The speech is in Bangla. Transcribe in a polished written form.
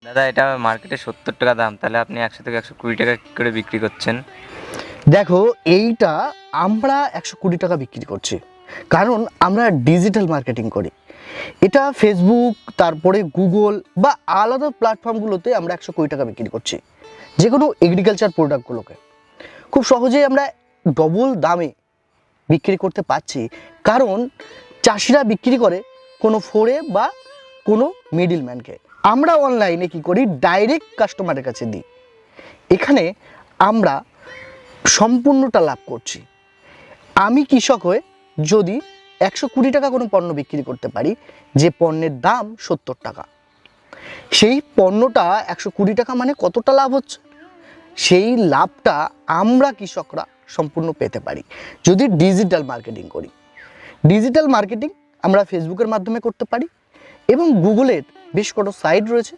দাদা এটা মার্কেটে 70 টাকা দাম, তাহলে আপনি 100 থেকে 120 টাকা কি করে বিক্রি করছেন? দেখো, এইটা আমরা 120 টাকা বিক্রি করছি কারণ আমরা ডিজিটাল মার্কেটিং করি। এটা ফেসবুক, তারপরে গুগল বা আলাদা প্ল্যাটফর্মগুলোতে আমরা 120 টাকা বিক্রি করছি। যে কোনো এগ্রিকালচার প্রোডাক্টগুলোকে খুব সহজেই আমরা ডবল দামে বিক্রি করতে পারছি, কারণ চাষিরা বিক্রি করে কোনো ফোরে বা কোনো মিডিলম্যানকে। আমরা অনলাইনে কি করি, ডাইরেক্ট কাস্টমারের কাছে দিই। এখানে আমরা সম্পূর্ণটা লাভ করছি। আমি কৃষক হয়ে যদি 120 টাকা কোনো পণ্য বিক্রি করতে পারি, যে পণ্যের দাম 70 টাকা, সেই পণ্যটা 120 টাকা মানে কতটা লাভ হচ্ছে, সেই লাভটা আমরা কৃষকরা সম্পূর্ণ পেতে পারি যদি ডিজিটাল মার্কেটিং করি। ডিজিটাল মার্কেটিং আমরা ফেসবুকের মাধ্যমে করতে পারি এবং গুগলের বেশ কটা সাইট রয়েছে,